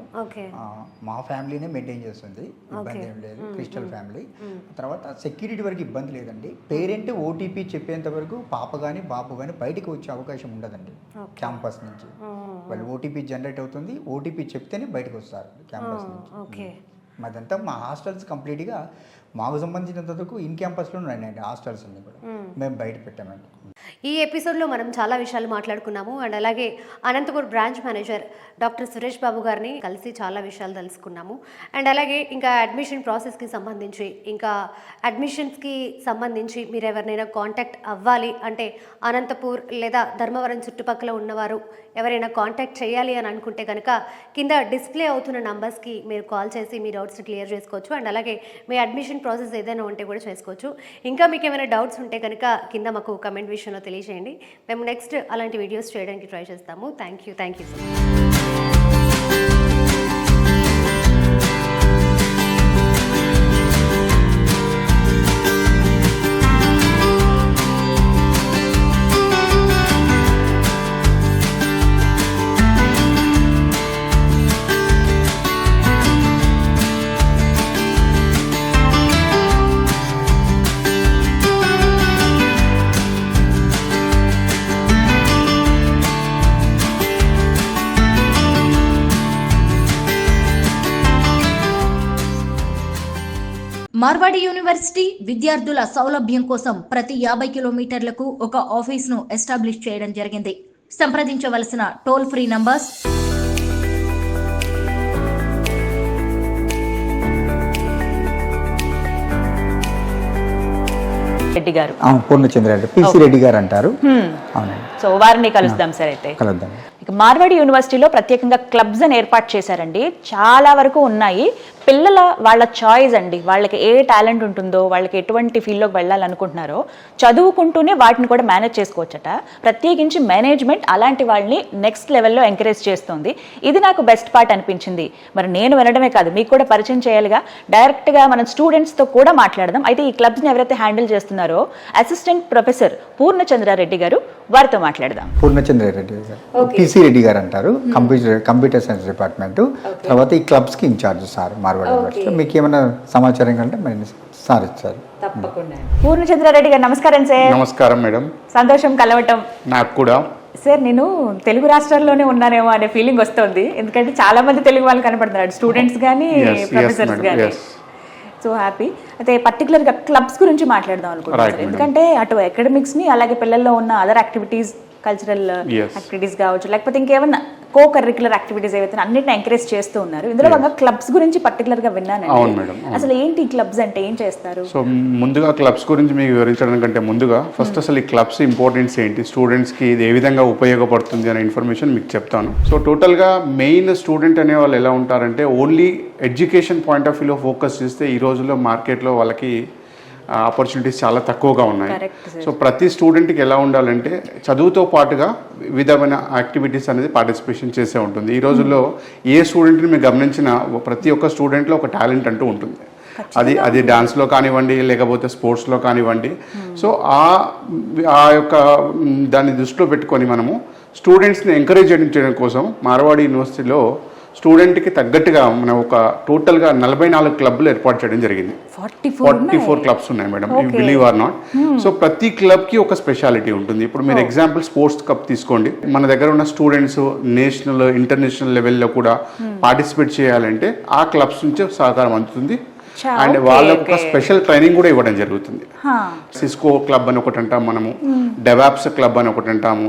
మా ఫ్యామిలీనే మెయింటైన్ చేస్తుంది, ఇబ్బంది ఏం లేదు. Crystal family. తర్వాత సెక్యూరిటీ వరకు ఇబ్బంది లేదండి. పేరెంట్ ఓటీపీ చెప్పేంత వరకు పాప కానీ బాబు కానీ బయటికి వచ్చే అవకాశం ఉండదండి క్యాంపస్ నుంచి. వాళ్ళు ఓటీపీ జనరేట్ అవుతుంది, ఓటీపీ చెప్తేనే బయటకు వస్తారు క్యాంపస్ నుంచి. మాదంతా మా హాస్టల్స్ కంప్లీట్గా మాకు సంబంధించినంత వరకు ఇన్ క్యాంపస్లో ఉన్నాయండి హాస్టల్స్ అన్ని కూడా, మేము బయట పెట్టామండి. ఈ ఎపిసోడ్లో మనం చాలా విషయాలు మాట్లాడుకున్నాము. అండ్ అలాగే Anantapur branch manager doctor Suresh Babu గారిని కలిసి చాలా విషయాలు తెలుసుకున్నాము. అండ్ అలాగే ఇంకా అడ్మిషన్ ప్రాసెస్కి సంబంధించి, ఇంకా అడ్మిషన్స్కి సంబంధించి మీరు ఎవరినైనా కాంటాక్ట్ అవ్వాలి అంటే అనంతపూర్ లేదా ధర్మవరం చుట్టుపక్కల ఉన్నవారు ఎవరైనా కాంటాక్ట్ చేయాలి అని అనుకుంటే కనుక కింద డిస్ప్లే అవుతున్న నంబర్స్కి మీరు కాల్ చేసి మీ డౌట్స్ని క్లియర్ చేసుకోవచ్చు. అండ్ అలాగే మీ అడ్మిషన్ ప్రాసెస్ ఏదైనా ఉంటే కూడా చేసుకోవచ్చు. ఇంకా మీకు ఏమైనా డౌట్స్ ఉంటే కనుక కింద మాకు కమెంట్ విషయంలో తెలియజేయండి. మేము నెక్స్ట్ అలాంటి వీడియోస్ చేయడానికి ట్రై చేస్తాము. Thank you so much. Marwadi university విద్యార్థుల సౌలభ్యం కోసం ప్రతి 50 కిలోమీటర్లకు ఒక ఆఫీస్ను ఎస్టాబ్లిష్ చేయడం జరిగింది. సంప్రదించవలసిన టోల్ ఫ్రీ నంబర్స్ రెడ్డి గారు, పూర్ణచంద్ర రెడ్డి, పిసి రెడ్డి గారు అంటారు. అవునండి. సో వారిని కలుద్దాం సార్. అయితే కలుద్దాం. ఇక మార్వాడి యూనివర్సిటీలో ప్రత్యేకంగా క్లబ్స్ అని ఏర్పాటు చేశారండి. చాలా వరకు ఉన్నాయి. పిల్లల వాళ్ళ చాయిస్ అండి, వాళ్ళకి ఏ టాలెంట్ ఉంటుందో, వాళ్ళకి ఎటువంటి ఫీల్డ్లోకి వెళ్ళాలనుకుంటున్నారో చదువుకుంటూనే వాటిని కూడా మేనేజ్ చేసుకోవచ్చట. ప్రత్యేకించి మేనేజ్మెంట్ అలాంటి వాళ్ళని నెక్స్ట్ లెవెల్లో ఎంకరేజ్ చేస్తుంది. ఇది నాకు బెస్ట్ పార్ట్ అనిపించింది. మరి నేను వినడమే కాదు, మీకు కూడా పరిచయం చేయాలిగా. డైరెక్ట్గా మనం స్టూడెంట్స్తో కూడా మాట్లాడదాం. అయితే ఈ క్లబ్స్ని ఎవరైతే హ్యాండిల్ చేస్తున్నారో అసిస్టెంట్ ప్రొఫెసర్ పూర్ణచంద్రారెడ్డి గారు, వారితో మాట్లాడదాం. పూర్ణచంద్రారెడ్డి గారు, పిసి రెడ్డి గారు అంటారు, కంప్యూటర్ సైన్స్ డిపార్ట్మెంట్. తర్వాత ఈ క్లబ్స్ కి ఇన్ఛార్జ్ సార్ మార్వాడి యూనివర్సిటీ. మీకు ఏమైనా సమాచారం కంటే మరి సార్ ఇచ్చారు. తప్పకుండా. పూర్ణచంద్రారెడ్డి గారు నమస్కారం సార్. నమస్కారం మేడం. సంతోషం కలవటం. నాకు కూడా. సార్, నేను తెలుగు రాష్ట్రాల్లోనే ఉన్నానేమో అనే ఫీలింగ్ వస్తుంది. ఎందుకంటే చాలా మంది తెలుగు వాళ్ళు కనపడుతున్నారు, స్టూడెంట్స్ కానీ ప్రొఫెసర్స్ కానీ. So happy. అయితే పర్టికులర్గా క్లబ్స్ గురించి మాట్లాడదాం అనుకుంటున్నాను, ఎందుకంటే అటు అకాడమిక్స్ని అలాగే పిల్లల్లో ఉన్న అదర్ యాక్టివిటీస్, కల్చరల్ యాక్టివిటీస్ కావచ్చు, లేకపోతే ఇంకేమన్నా కో కరిక్యులర్ యాక్టివిటీస్ ఏవైతే అన్నిటిని ఎంకరేజ్ చేస్తూ ఉన్నారు. ఇందులో భాగంగా క్లబ్స్ గురించి పర్టికులర్ గా విన్నానండి. అసలు ఏంటి క్లబ్స్ అంటే ఏం చేస్తారు? సో ముందుగా క్లబ్స్ గురించి మీకు వివరించడం కంటే ముందుగా ఫస్ట్ అసలు ఈ క్లబ్స్ ఇంపార్టెన్స్ ఏంటి, స్టూడెంట్స్ కి ఇది ఏ విధంగా ఉపయోగపడుతుంది అనే ఇన్ఫర్మేషన్ మీకు చెప్తాను. సో టోటల్ గా మెయిన్ స్టూడెంట్ అనే వాళ్ళు ఎలా ఉంటారంటే ఓన్లీ ఎడ్యుకేషన్ పాయింట్ ఆఫ్ వ్యూలో ఫోకస్ చేస్తే ఈ రోజుల్లో మార్కెట్లో వాళ్ళకి ఆపర్చునిటీస్ చాలా తక్కువగా ఉన్నాయి. సో ప్రతి స్టూడెంట్కి ఎలా ఉండాలంటే చదువుతో పాటుగా విధమైన యాక్టివిటీస్ అనేది పార్టిసిపేషన్ చేసే ఉంటుంది. ఈ రోజుల్లో ఏ స్టూడెంట్ని మీరు గమనించిన ప్రతి ఒక్క స్టూడెంట్లో ఒక టాలెంట్ అంటూ ఉంటుంది. అది డాన్స్లో కానివ్వండి, లేకపోతే స్పోర్ట్స్లో కానివ్వండి. సో ఆ యొక్క దాన్ని దృష్టిలో పెట్టుకొని మనము స్టూడెంట్స్ని ఎంకరేజ్ చేయడం కోసం మార్వాడి యూనివర్సిటీలో స్టూడెంట్కి తగ్గట్టుగా మనం ఒక టోటల్గా 44 క్లబ్లు ఏర్పాటు చేయడం జరిగింది. 44 క్లబ్స్ ఉన్నాయి madam, you believe are not. So ప్రతి క్లబ్కి ఒక స్పెషాలిటీ ఉంటుంది. ఇప్పుడు మీరు ఎగ్జాంపుల్ స్పోర్ట్స్ కప్ తీసుకోండి. మన దగ్గర ఉన్న స్టూడెంట్స్ నేషనల్, ఇంటర్నేషనల్ లెవెల్లో కూడా పార్టిసిపేట్ చేయాలంటే ఆ క్లబ్స్ నుంచి సహకారం అందుతుంది. అండ్ వాళ్ళకు ఒక స్పెషల్ ట్రైనింగ్ కూడా ఇవ్వడం జరుగుతుంది. సిస్కో క్లబ్ అని ఒకటి అంటాము మనము, డెవాప్స్ క్లబ్ అని ఒకటి అంటాము.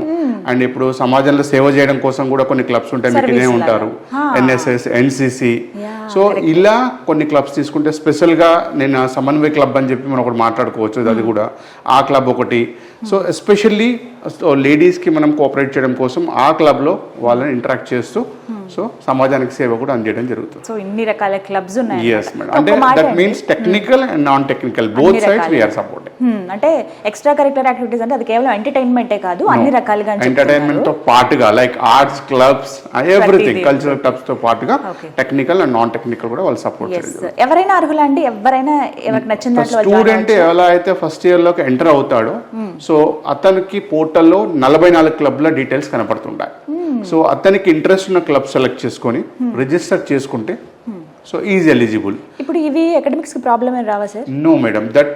అండ్ ఇప్పుడు సమాజంలో సేవ చేయడం కోసం కూడా కొన్ని క్లబ్స్ ఉంటాయి, మీకు ఇదే ఉంటారు, ఎన్ఎస్ఎస్, ఎన్సిసి. సో ఇలా కొన్ని క్లబ్స్ తీసుకుంటే స్పెషల్గా నేను సమన్వయ క్లబ్ అని చెప్పి మనం ఒకటి మాట్లాడుకోవచ్చు, అది కూడా ఆ క్లబ్ ఒకటి. సో ఎస్పెషల్లీ లేడీస్కి మనం కోఆపరేట్ చేయడం కోసం ఆ క్లబ్లో వాళ్ళని ఇంటరాక్ట్ చేస్తూ సో సమాజానికి సేవ కూడా అందించడం జరుగుతుంది. సో ఇన్ని రకాల క్లబ్స్ ఉన్నాయి. yes మేడం, అంటే that means technical and non technical both sides we are supporting. అంటే ఎక్స్ట్రా కరిక్యులర్ యాక్టివిటీస్ అంటే అది కేవలం ఎంటర్టైన్మెంటే కాదు, అన్ని రకాలుగా ఎంటర్టైన్మెంట్ తో పాటుగా like arts clubs, everything, cultural clubs తో పాటుగా టెక్నికల్ అండ్ నాన్ టెక్నికల్ కూడా వాళ్ళు సపోర్ట్ చేయడం. ఎవరైనా అర్హులా అండి? ఎవరైనా ఎవరికి నచ్చిన దాంట్లో స్టూడెంట్ ఎలా అయితే ఫస్ట్ ఇయర్ లోకి ఎంటర్ అవుతాడో సో అతనికి పోర్టల్లో 44 క్లబ్ల డీటెయిల్స్ కనపడుతుంటాయి. సో అతనికి ఇంట్రెస్ట్ ఉన్న క్లబ్ సెలెక్ట్ చేసుకొని రిజిస్టర్ చేసుకుంటే సో ఈజ్ ఎలిజిబుల్. ఇప్పుడు ఇవి అకాడమిక్స్ కి ప్రాబ్లం ఏం రావా సార్? నో మేడం, దట్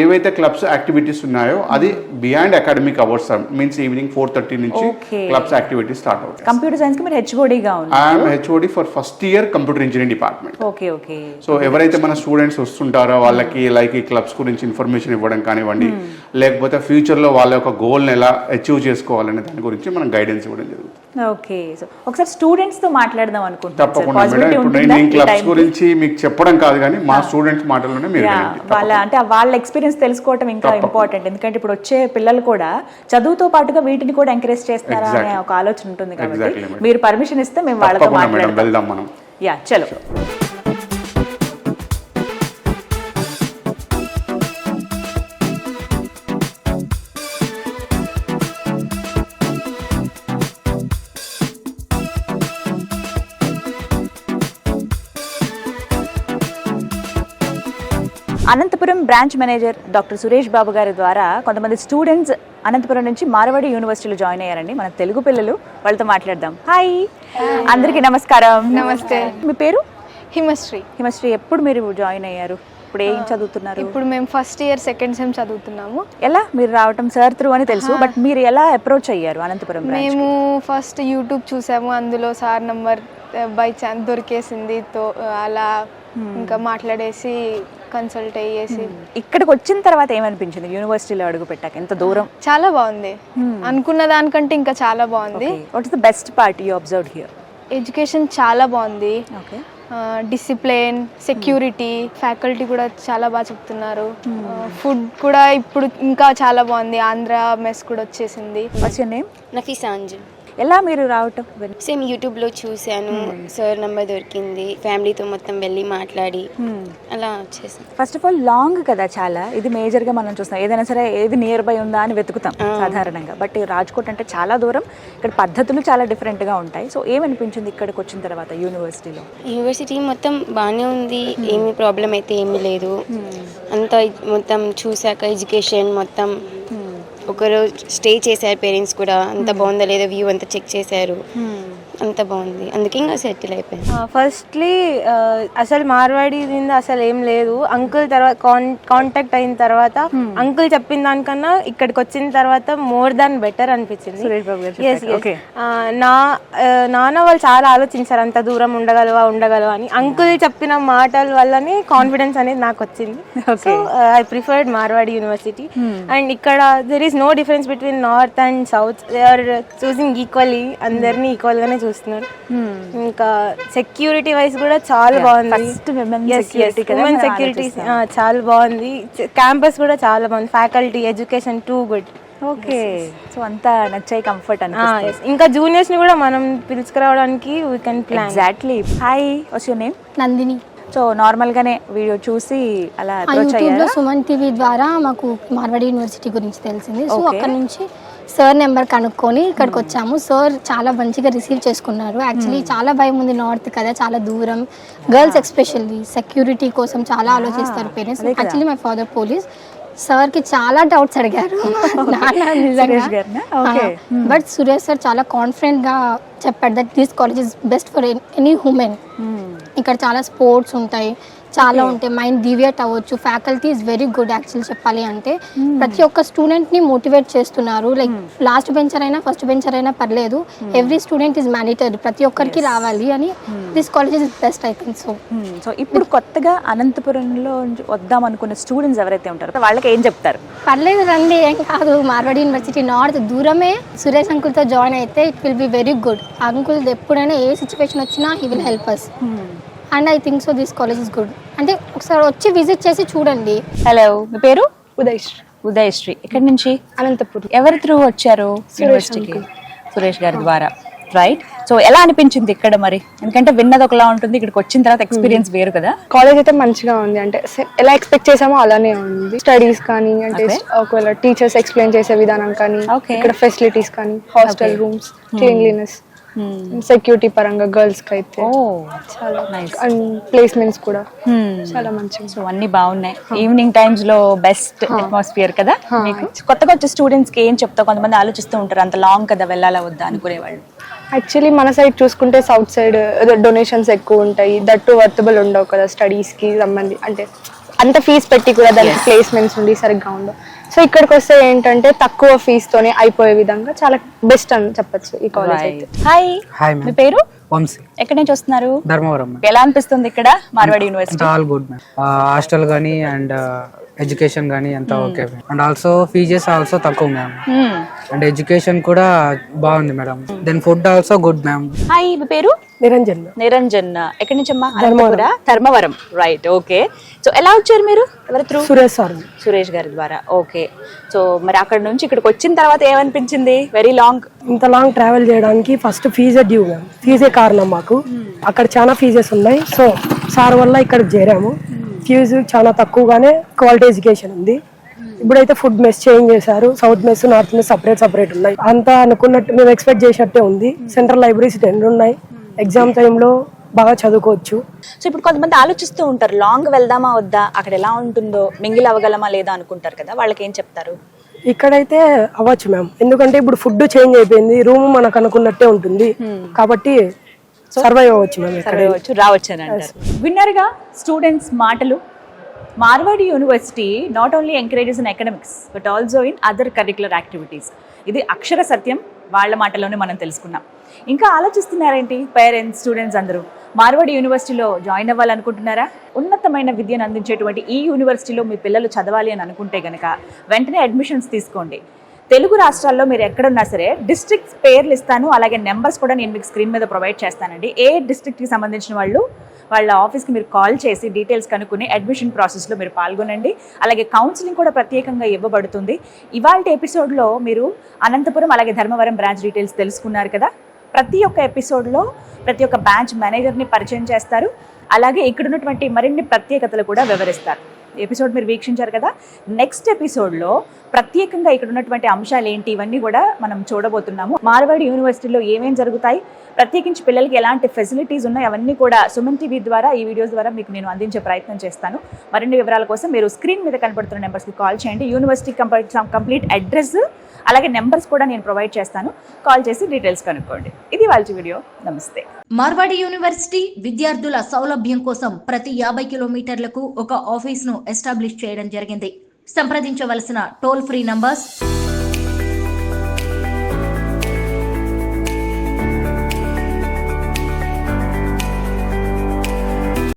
ఏవైతే క్లబ్స్ యాక్టివిటీస్ ఉన్నాయో అది beyond academic hours, means evening 4:30 నుంచి క్లబ్స్ యాక్టివిటీస్ స్టార్ట్ అవుతాయి. కంప్యూటర్ సైన్స్ కి మీరు హెచ్ఓడిగా ఉన్నారు? I'm HOD for first year computer engineering department. Okay okay. So ఎవరైతే మన స్టూడెంట్స్ వస్తుంటారో వాళ్ళకి లైక్ ఈ క్లబ్స్ గురించి ఇన్ఫర్మేషన్ ఇవ్వడం కానివ్వండి, లేకపోతే ఫ్యూచర్లో వాళ్ళ యొక్క గోల్ని ఎలా అచీవ్ చేసుకోవాలనే దాని గురించి మనం గైడెన్స్ ఇవ్వడం జరుగుతుంది. ఓకే. సో ఒకసారి స్టూడెంట్స్ తో మాట్లాడదాం అనుకుంటున్నాను. తప్పకుండా మేడం, ఇప్పుడు నేను క్లబ్స్ గురించి మీకు చెప్పడం కాదు కానీ మా స్టూడెంట్స్ మాటల్లోనే మీరు వాళ్ళ ఎక్స్పీరియన్స్ తెలుసుకోవడం ఇంకా ఇంపార్టెంట్. ఎందుకంటే ఇప్పుడు వచ్చే పిల్లలు కూడా చదువుతో పాటుగా వీటిని కూడా ఎంకరేజ్ చేస్తారా అనే ఒక ఆలోచన ఉంటుంది కాబట్టి మీరు పర్మిషన్ ఇస్తే మేము వాళ్ళతో వెళ్దాం మనం. యా చలో. Anantapuram branch manager doctor Suresh Babu గారి ద్వారా కొంతమంది స్టూడెంట్స్ అనంతపురం నుంచి మార్వాడి యూనివర్సిటీలో జాయిన్ అయ్యారండి. మన తెలుగు పిల్లలు, వాళ్ళతో మాట్లాడదాం. హాయ్ అందరికీ నమస్కారం. నమస్తే. మీ పేరు? హిమశ్రీ. హిమశ్రీ, ఎప్పుడు మీరు జాయిన్ అయ్యారు? ఇప్పుడు ఏం చదువుతున్నారు? ఇప్పుడు మేము ఫస్ట్ ఇయర్ సెకండ్ సెమ్ చదువుతున్నాము. ఎలా మీరు రావటం సార్ త్రూ అని తెలుసు, బట్ మీరు ఎలా అప్రోచ్ అయ్యారు అనంతపురం? మేము ఫస్ట్ యూట్యూబ్ చూసాము, అందులో సార్ నంబర్ బై ఛాన్స్ దొరికేసింది, అలా ఇంకా మాట్లాడేసి కన్సల్ట్ అయ్యేసి ఇక్కడికి వచ్చిన తర్వాత ఏమనిపించింది? యూనివర్సిటీలో అడుగు పెట్టాక ఎంత దూరం? చాలా బాగుంది, అనుకున్న దానికంటే ఇంకా చాలా బాగుంది. What is the best part you observed here? Education చాలా బాగుంది, డిసిప్లిన్, సెక్యూరిటీ, ఫ్యాకల్టీ కూడా చాలా బాగా చెప్తున్నారు. ఫుడ్ కూడా ఇప్పుడు ఇంకా చాలా బాగుంది, ఆంధ్ర మెస్ కూడా వచ్చేసింది. What's your name? Nafeesa Anju. ఎలా మీరు రావటం? సేమ్ యూట్యూబ్లో చూశాను, సార్ నెంబర్ దొరికింది, ఫ్యామిలీతో మొత్తం వెళ్ళి మాట్లాడి అలా వచ్చేసాను. ఫస్ట్ ఆఫ్ ఆల్ లాంగ్ కదా చాలా, ఇది మేజర్గా మనం చూస్తాం. ఏదైనా సరే ఏది నియర్ బై ఉందా అని వెతుకుతాం సాధారణంగా, బట్ రాజ్కోట్ అంటే చాలా దూరం, ఇక్కడ పద్ధతులు చాలా డిఫరెంట్గా ఉంటాయి. సో ఏమనిపించింది ఇక్కడికి వచ్చిన తర్వాత యూనివర్సిటీలో? యూనివర్సిటీ మొత్తం బాగానే ఉంది, ఏమి ప్రాబ్లం అయితే ఏమీ లేదు. అంతా మొత్తం చూశాక ఎడ్యుకేషన్ మొత్తం ఒకరు స్టే చేశారు, పేరెంట్స్ కూడా అంత బాగుందా లేదా వ్యూ అంతా చెక్ చేశారు, అంత బాగుంది, అందుకే ఇంకా సెటిల్ అయిపోయింది. ఫస్ట్లీ అసలు మార్వాడి మీద అసలు ఏం లేదు. అంకుల్ తర్వాత కాంటాక్ట్ అయిన తర్వాత అంకుల్ చెప్పిన దానికన్నా ఇక్కడికి వచ్చిన తర్వాత మోర్ దాన్ బెటర్ అనిపించింది. నాన్న వాళ్ళు చాలా ఆలోచించారు అంత దూరం ఉండగలవా అని. అంకుల్ చెప్పిన మాటల వల్లనే కాన్ఫిడెన్స్ అనేది నాకు వచ్చింది. So I preferred Marwadi University. And ఇక్కడ there is no difference between north and south. They are choosing equally, అందరినీ ఈక్వల్ గానే చూస్తున్నారు. ఇంకా సెక్యూరిటీ వైజ్ కూడా చాలా బాగుంది. ఉమెన్ సెక్యూరిటీ చాలా బాగుంది. క్యాంపస్ కూడా చాలా బాగుంది. Faculty education too good. Okay, so అంతా నచ్చాయి, కంఫర్ట్ అని. ఇంకా జూనియర్స్ ని కూడా మనం పిలుచుకురావడానికి we can plan. Exactly. Hi, what's your name? Nandini. So normal గానే వీడియో చూసి అలా యూట్యూబ్లో సుమన్ టీవీ ద్వారా మాకు మార్వాడి యూనివర్సిటీ గురించి తెలిసింది. సో అక్కడ నుంచి సార్ నెంబర్ కనుక్కొని ఇక్కడికి వచ్చాము. సార్ చాలా మంచిగా రిసీవ్ చేసుకున్నారు. యాక్చువల్లీ చాలా భయం ఉంది, నార్త్ కదా, చాలా దూరం. గర్ల్స్ ఎస్పెషల్లీ సెక్యూరిటీ కోసం చాలా ఆలోచిస్తారు parents. Actually my father police. సార్కి చాలా డౌట్స్ అడిగారు నాన్న నిజంగా. బట్ సురేష్ సార్ చాలా కాన్ఫిడెంట్గా చెప్పాడు that this college is best for any women. ఇక్కడ చాలా స్పోర్ట్స్ ఉంటాయి, చాలా ఉంటాయి, మైండ్ డివియేట్ అవ్వచ్చు. Faculty is very good. Actually చెప్పాలి అంటే ప్రతి ఒక్క స్టూడెంట్ని మోటివేట్ చేస్తున్నారు. లైక్ లాస్ట్ బెంచర్ అయినా ఫస్ట్ బెంచర్ అయినా పర్లేదు, ఎవ్రీ స్టూడెంట్ ఈజ్ మ్యాండేటరీ, ప్రతి ఒక్కరికి రావాలి అని. This college is best I think so. So ఇప్పుడు కొత్తగా అనంతపురంలో వద్దాం అనుకున్న స్టూడెంట్స్ ఎవరైతే ఉంటారో వాళ్ళకి ఏం చెప్తారు? పర్లేదు రండి, ఏం కాదు. మార్వాడి యూనివర్సిటీ నార్త్ దూరమే. సురేష్ అంకుల్తో జాయిన్ అయితే it will be very good. Uncle ఎప్పుడైనా ఏ సిచ్యువేషన్ వచ్చినా he will help us. And I think so this college is good. అంటే ఒకసారి వచ్చి విజిట్ చేసి చూడండి. హలో, మీ పేరు? ఉదయశ్రీ. ఉదయశ్రీ. ఎక్కడి నుంచి? అనంతపురం. ఎవరి త్రూ వచ్చారు యూనివర్సిటీకి? సురేష్ గారి ద్వారా. రైట్. సో ఎలా అనిపించింది ఇక్కడ మరి? ఎందుకంటే విన్నది ఒకలా ఉంటుంది, ఇక్కడికి వచ్చిన తర్వాత ఎక్స్పీరియన్స్ వేరు కదా. కాలేజ్ అయితే మంచిగా ఉంది. అంటే ఎలా ఎక్స్పెక్ట్ చేసామో అలానే ఉంది. స్టడీస్ కానీ, అంటే ఒకవేళ టీచర్స్ ఎక్స్ప్లెయిన్ చేసే విధానం కానీ, ఇక్కడ ఫెసిలిటీస్ కానీ, హాస్టల్ రూమ్స్, క్లీన్లీనెస్, సెక్యూరిటీ పరంగా గర్ల్స్ కి అయితే చాలా నైస్. అండ్ ప్లేస్మెంట్స్ కూడా చాలా మంచిగా. సో అన్ని బాగున్నాయి. ఈవినింగ్ టైమ్స్ లో బెస్ట్ అట్మాస్ఫియర్ కదా మీకు. కొత్తగా వచ్చే స్టూడెంట్స్ కి ఏం చెప్తా? కొంతమంది ఆలోచిస్తూ ఉంటారు అంత లాంగ్ కదా వెళ్ళాలా వద్దా అనుకునేవాళ్ళు. యాక్చువల్లీ మన సైడ్ చూసుకుంటే సౌత్ సైడ్ డొనేషన్స్ ఎక్కువ ఉంటాయి, దట్టు వర్తబుల్ ఉండవు కదా స్టడీస్ కి సంబంధించి. అంటే అంత ఫీజు పెట్టి కూడా దానికి ప్లేస్మెంట్స్ ఉండి సరిగ్గా ఉండవు. సో ఇక్కడికి వస్తే ఏంటంటే తక్కువ ఫీజు తోనే అయిపోయే విధంగా చాలా బెస్ట్ అని చెప్పొచ్చు ఈ కాలేజ్ అయితే. హాయ్, మీ పేరు? వంశీ. ఎక్కడి నుంచి వస్తున్నారు? ధర్మవరం. ఎలా అనిపిస్తుంది ఇక్కడ Marwadi University? All good ma'am. Hostel గానీ అండ్ ఎడ్యుకేషన్ గానీ అంతా okay. And also fees also తక్కువ మ్యామ్. అండ్ ఎడ్యుకేషన్ కూడా బాగుంది madam. Then food also good ma'am. Hi, మీ పేరు? నిరంజన్. నిరంజన్. ఎక్కడి నుంచి అమ్మా? ధర్మవరం. రైట్. ఓకే. సో ఎలా వచ్చారు మీరు? ఎవరి త్రూ? సురేష్ సార్. సురేష్ గారి ద్వారా. ఓకే. సో మరి అక్కడ నుంచి ఇక్కడికి వచ్చిన తర్వాత ఏమనిపించింది? వెరీ లాంగ్, ఇంత లాంగ్ ట్రావెల్ చేయడానికి ఫస్ట్ ఫీజే డ్యూ మ్యామ్. ఫీజే కారణం మాకు. అక్కడ చాలా ఫీజెస్ ఉన్నాయి. సో సార్ వల్ల ఇక్కడికి చేరాము. ఫీజు చాలా తక్కువగానే క్వాలిటీ ఎడ్యుకేషన్ ఉంది. ఇప్పుడైతే ఫుడ్ మెస్ చేంజ్ చేశారు. South mess, north mess separate ఉన్నాయి. అంతా అనుకున్నట్టు మేము ఎక్స్పెక్ట్ చేసినట్టే ఉంది. సెంట్రల్ లైబ్రరీస్ 2 ఉన్నాయి. ఎగ్జామ్ టైంలో బాగా చదువుకోవచ్చు. సో ఇప్పుడు కొంతమంది ఆలోచిస్తూ ఉంటారు లాంగ్ వెళ్దామా వద్దా, అక్కడ ఎలా ఉంటుందో, మింగిల్ అవ్వగలమా లేదా అనుకుంటారు కదా, వాళ్ళకి ఏం చెప్తారు? ఇక్కడైతే అవ్వచ్చు మ్యామ్. ఎందుకంటే ఇప్పుడు ఫుడ్ చేంజ్ అయిపోయింది, రూమ్ మనకు అనుకున్నట్టే ఉంటుంది కాబట్టి సర్వైవ్ అవ్వచ్చు మ్యామ్. రావచ్చు అని అంటారు. విన్నర్గా స్టూడెంట్స్ మాటలు. Marwadi university not only encourages in academics but also in other curricular activities. ఇది అక్షర సత్యం, వాళ్ళ మాటలోనే మనం తెలుసుకున్నాం. ఇంకా ఆలోచిస్తున్నారేంటి పేరెంట్స్, స్టూడెంట్స్ అందరూ? మార్వాడి యూనివర్సిటీలో జాయిన్ అవ్వాలనుకుంటున్నారా? ఉన్నతమైన విద్యను అందించేటువంటి ఈ యూనివర్సిటీలో మీ పిల్లలు చదవాలి అని అనుకుంటే కనుక వెంటనే అడ్మిషన్స్ తీసుకోండి. తెలుగు రాష్ట్రాల్లో మీరు ఎక్కడున్నా సరే డిస్ట్రిక్ట్స్ పేర్లు ఇస్తాను, అలాగే నెంబర్స్ కూడా నేను మీకు స్క్రీన్ మీద ప్రొవైడ్ చేస్తానండి. ఏ డిస్ట్రిక్ట్కి సంబంధించిన వాళ్ళు వాళ్ళ ఆఫీస్కి మీరు కాల్ చేసి డీటెయిల్స్ కనుక్కుని అడ్మిషన్ ప్రాసెస్లో మీరు పాల్గొనండి. అలాగే కౌన్సిలింగ్ కూడా ప్రత్యేకంగా ఇవ్వబడుతుంది. ఇవాళ ఎపిసోడ్లో మీరు అనంతపురం అలాగే ధర్మవరం బ్రాంచ్ డీటెయిల్స్ తెలుసుకున్నారు కదా. ప్రతి ఒక్క ఎపిసోడ్లో ప్రతి ఒక్క బ్రాంచ్ మేనేజర్ని పరిచయం చేస్తారు. అలాగే ఇక్కడ ఉన్నటువంటి మరిన్ని ప్రత్యేకతలు కూడా వివరిస్తారు. ఎపిసోడ్ మీరు వీక్షించారు కదా. నెక్స్ట్ ఎపిసోడ్లో ప్రత్యేకంగా ఇక్కడ ఉన్నటువంటి అంశాలు ఏంటి, ఇవన్నీ కూడా మనం చూడబోతున్నాము. మార్వాడి యూనివర్సిటీలో ఏమేం జరుగుతాయి, ప్రత్యేకించి పిల్లలకి ఎలాంటి ఫెసిలిటీస్ ఉన్నాయి, అవన్నీ కూడా సుమన్ టీవీ ద్వారా ఈ వీడియోస్ ద్వారా మీకు నేను అందించే ప్రయత్నం చేస్తాను. మరిన్ని వివరాల కోసం మీరు స్క్రీన్ మీద కనపడుతున్న నెంబర్స్కి కాల్ చేయండి. యూనివర్సిటీ కంప్లీట్ అడ్రస్ అలాగే నెంబర్స్ కూడా నేను ప్రొవైడ్ చేస్తాను, కాల్ చేసి డీటెయిల్స్ కనుక్కోండి. ఇది వాళ్ళ వీడియో. నమస్తే. మార్వాడి యూనివర్సిటీ విద్యార్థుల సౌలభ్యం కోసం ప్రతి 50 కిలోమీటర్లకు ఒక ఆఫీస్ను ఎస్టాబ్లిష్ చేయడం జరిగింది. సంప్రదించవలసిన టోల్ ఫ్రీ నంబర్స్